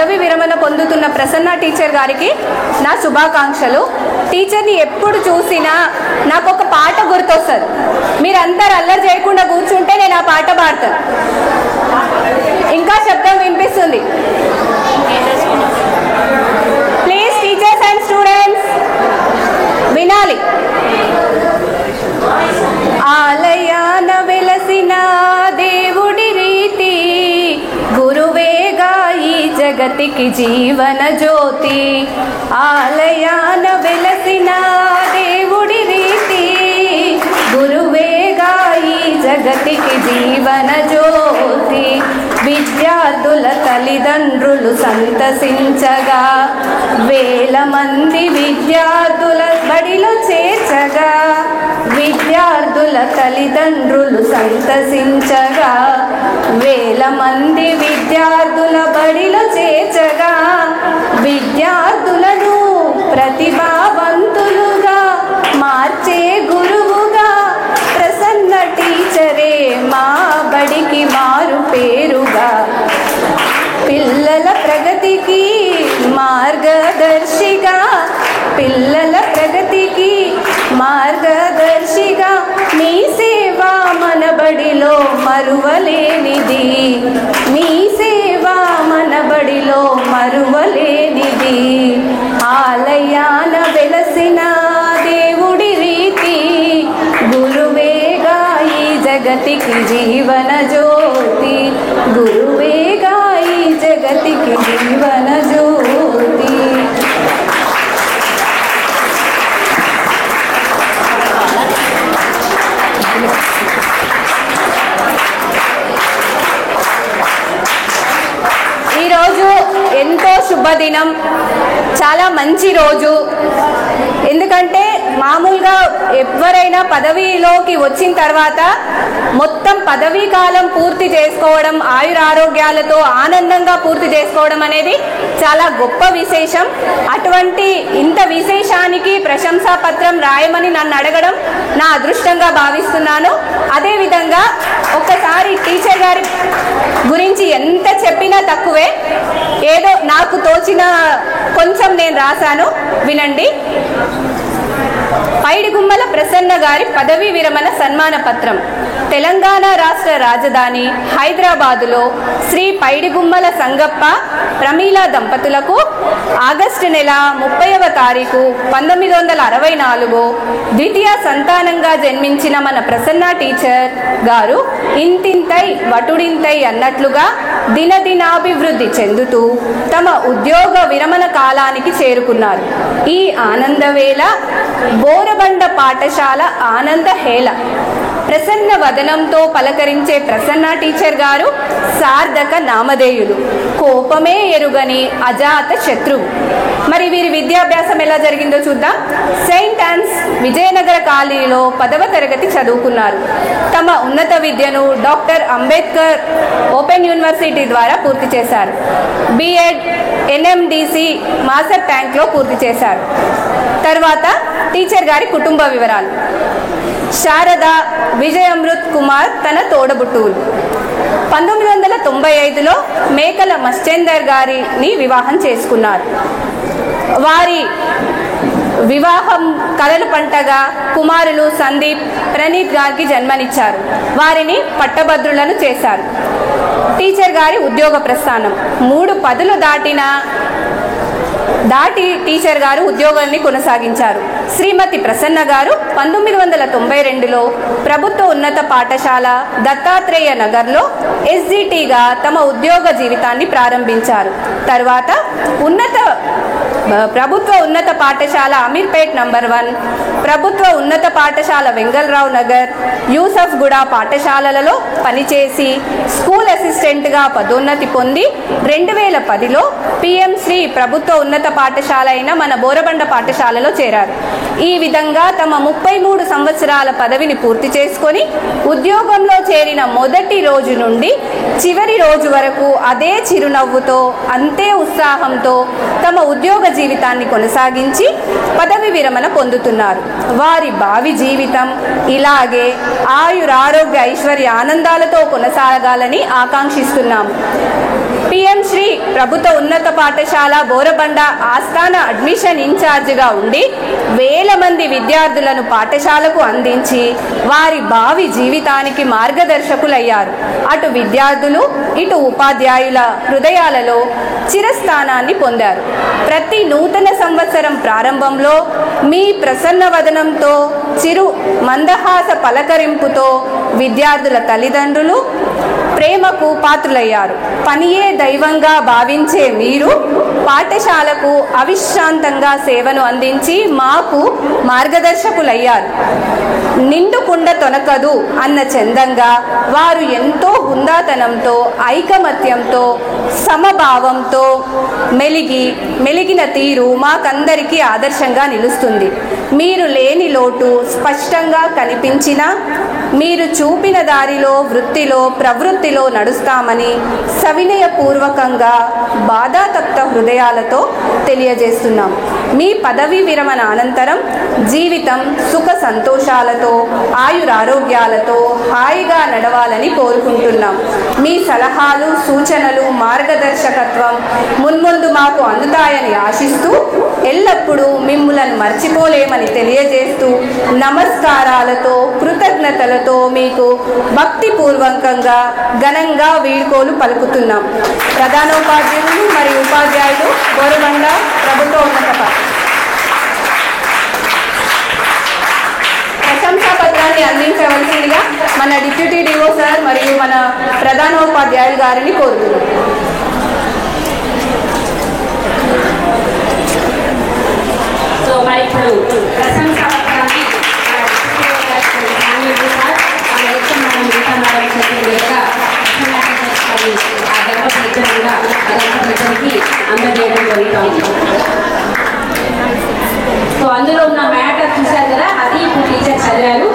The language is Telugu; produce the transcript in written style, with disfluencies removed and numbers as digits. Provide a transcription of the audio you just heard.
పదవి విరమణ పొందుతున్న ప్రసన్న టీచర్ గారికి నా శుభాకాంక్షలు. టీచర్ని ఎప్పుడు చూసినా నాకు ఒక పాట గుర్తొస్తుంది. మీరందరూ అల్లరి చేయకుండా కూర్చుంటే నేను ఆ పాట పాడతాను. ఇంకా శబ్దం వినిపిస్తుంది. ప్లీజ్ టీచర్స్ అండ్ స్టూడెంట్స్ వినాలి. ఆలయాన వెలసిన దేవుడి రీతి, గురువేగా ఈ జగతికి జీవన జ్యోతి. ఆలయాన వెలసిన దేవుడి రీతి, గురువేగా ఈ జగతికి జీవన జ్యోతి. విద్యార్థుల తల్లిదండ్రులు సంతసించగా, వేల మంది విద్యార్థుల బడిలో చేర్చగా. విద్యార్థుల తల్లిదండ్రులు సంతసించగా, వేల మంది విద్యార్థుల బడిలో చేర్చగా. విద్యార్థులను ప్రతిభావంతులుగా మార్చే గురువుగా ప్రసన్న టీచరే మా బడికి మారు పేరుగా. పిల్లల ప్రగతికి మార్గదర్శిగా, పిల్లల ప్రగతికి మార్గదర్శిగా. మీ సేవ మన బడిలో మరువలేనిది, మీ సేవ మన బడిలో మరువలేనిది. ఆలయాన వెలసిన దేవుడి రీతి, గురువేగా ఈ జగతికి జీవన జ్యోతి. గురువేగా ఈ జగతికి జీవన జ్యోతి. ఈరోజు ఎంతో శుభదినం, చాలా మంచి రోజు. ఎందుకంటే మామూలుగా ఎవరైనా పదవిలోకి వచ్చిన తర్వాత మొత్తం పదవీ కాలం పూర్తి చేసుకోవడం, ఆయురారోగ్యాలతో ఆనందంగా పూర్తి చేసుకోవడం అనేది చాలా గొప్ప విశేషం. అటువంటి ఇంత విశేషానికి ప్రశంసా పత్రం రాయమని నన్ను అడగడం నా అదృష్టంగా భావిస్తున్నాను. అదేవిధంగా ఒక్కసారి టీచర్ గారి గురించి ఎంత చెప్పినా తక్కువే. ఏదో నాకు తోచిన కొంచెం నేను రాశాను, వినండి. పైడిగుమ్మల ప్రసన్న గారి పదవీ విరమణ సన్మాన పత్రం. తెలంగాణ రాష్ట్ర రాజధాని హైదరాబాదులో శ్రీ పైడిగుమ్మల సంగప్ప ప్రమీల దంపతులకు ఆగస్టు నెల 30వ తారీఖు 1964 ద్వితీయ సంతానంగా జన్మించిన మన ప్రసన్న టీచర్ గారు ఇంతింతై వటుడింతై అన్నట్లుగా దినదినాభివృద్ధి చెందుతూ తమ ఉద్యోగ విరమణ కాలానికి చేరుకున్నారు. ఈ ఆనందవేళ బోరబండ పాఠశాల ఆనంద హేళ. ప్రసన్న వదనంతో పలకరించే ప్రసన్న టీచర్ గారు సార్థక నామధేయులు, కోపమే ఎరుగని అజాత శత్రువు. మరి వీరి విద్యాభ్యాసం ఎలా జరిగిందో చూద్దాం. సెయింట్ ఆన్స్ విజయనగర కాలనీలో 10వ తరగతి చదువుకున్నారు. తమ ఉన్నత విద్యను డాక్టర్ అంబేద్కర్ ఓపెన్ యూనివర్సిటీ ద్వారా పూర్తి చేశారు. బిఎడ్ ఎన్ఎండిసి మాస్టర్ ట్యాంక్లో పూర్తి చేశారు. తర్వాత టీచర్ గారి కుటుంబ వివరాలు. శారద, విజయమృత్ కుమార్ తన తోడబుట్టువులు. 1995లో మేకల మశ్చేందర్ గారిని వివాహం చేసుకున్నారు. వారి వివాహం కలల పంటగా కుమారులు సందీప్, ప్రణీత్ గారికి జన్మనిచ్చారు. వారిని పట్టభద్రులను చేశారు. టీచర్ గారి ఉద్యోగ ప్రస్థానం. 3 పదులు దాటి టీచర్ గారు ఉద్యోగాన్ని కొనసాగించారు. శ్రీమతి ప్రసన్న గారు 1992లో ప్రభుత్వ ఉన్నత పాఠశాల దత్తాత్రేయ నగర్లో ఎస్జిటిగా తమ ఉద్యోగ జీవితాన్ని ప్రారంభించారు. తర్వాత ప్రభుత్వ ఉన్నత పాఠశాల అమీర్పేట్ నంబర్ 1, ప్రభుత్వ ఉన్నత పాఠశాల వెంగళరావు నగర్, యూసఫ్ గూడ పాఠశాలలలో పనిచేసి స్కూల్ అసిస్టెంట్గా పదోన్నతి పొంది 2010లో పిఎం శ్రీ ప్రభుత్వ ఉన్నత పాఠశాల అయిన మన బోరబండ పాఠశాలలో చేరారు. ఈ విధంగా తమ 33 సంవత్సరాల పదవిని పూర్తి చేసుకొని ఉద్యోగంలో చేరిన మొదటి రోజు నుండి చివరి రోజు వరకు అదే చిరునవ్వుతో, అంతే ఉత్సాహంతో తమ ఉద్యోగ జీవితాన్ని కొనసాగించి పదవి విరమణ పొందుతున్నారు. వారి భావి జీవితం ఇలాగే ఆయురారోగ్య ఐశ్వర్య ఆనందాలతో కొనసాగాలని ఆకాంక్షిస్తున్నాము. పిఎం శ్రీ ప్రభుత్వ ఉన్నత పాఠశాల బోరబండ ఆస్థాన అడ్మిషన్ ఇన్ఛార్జిగా ఉండి వేల మంది విద్యార్థులను పాఠశాలకు అందించి వారి భావి జీవితానికి మార్గదర్శకులయ్యారు. అటు విద్యార్థులు ఇటు ఉపాధ్యాయుల హృదయాలలో చిరస్థానాన్ని పొందారు. ప్రతి నూతన సంవత్సరం ప్రారంభంలో మీ ప్రసన్న వదనంతో చిరు మందహాస పలకరింపుతో విద్యార్థుల తల్లిదండ్రులు ప్రేమకు పాత్రులయ్యారు. పనియే దైవంగా భావించే మీరు పాఠశాలకు అవిశ్రాంతంగా సేవను అందించి మాకు మార్గదర్శకులయ్యారు. నిండు కుండ తొనకదు అన్న చందంగా వారు ఎంతో హుందాతనంతో ఐకమత్యంతో సమభావంతో మెలిగిన తీరు మాకందరికీ ఆదర్శంగా నిలుస్తుంది. మీరు లేని లోటు స్పష్టంగా కనిపించినా మీరు చూపిన దారిలో వృత్తిలో ప్రవృత్తిలో నడుస్తామని సవినయపూర్వకంగా బాధాతప్త హృదయాలతో తెలియజేస్తున్నాం. మీ పదవీ విరమణ అనంతరం జీవితం సుఖ సంతోషాలతో ఆయురారోగ్యాలతో హాయిగా నడవాలని కోరుకుంటున్నాం. మీ సలహాలు సూచనలు మార్గదర్శకత్వం మున్ముందు మాకు అందుతాయని ఆశిస్తూ ఎల్లప్పుడూ మిమ్ములను మర్చిపోలేమని తెలియజేస్తూ నమస్కారాలతో కృతజ్ఞతలతో మీకు భక్తిపూర్వకంగా ఘనంగా వీడ్కోలు పలుకుతున్నాం. ప్రధానోపాధ్యాయులు మరియు ఉపాధ్యాయులు బోరబండ ప్రభుత్వ ఉన్నత ప్రశంసా పత్రాన్ని అందించవలసిందిగా మన డిప్యూటీ డిఓ సార్ మరియు మన ప్రధానోపాధ్యాయులు గారిని కోరుతున్నాం. సో మరి ఇప్పుడు ప్రశంసా పత్రాన్ని అందజేయడం జరుగుతుంది. సో అందులో ఉన్న మ్యాటర్ చూశారు కదా, అది ఇప్పుడు టీచర్ చదివారు.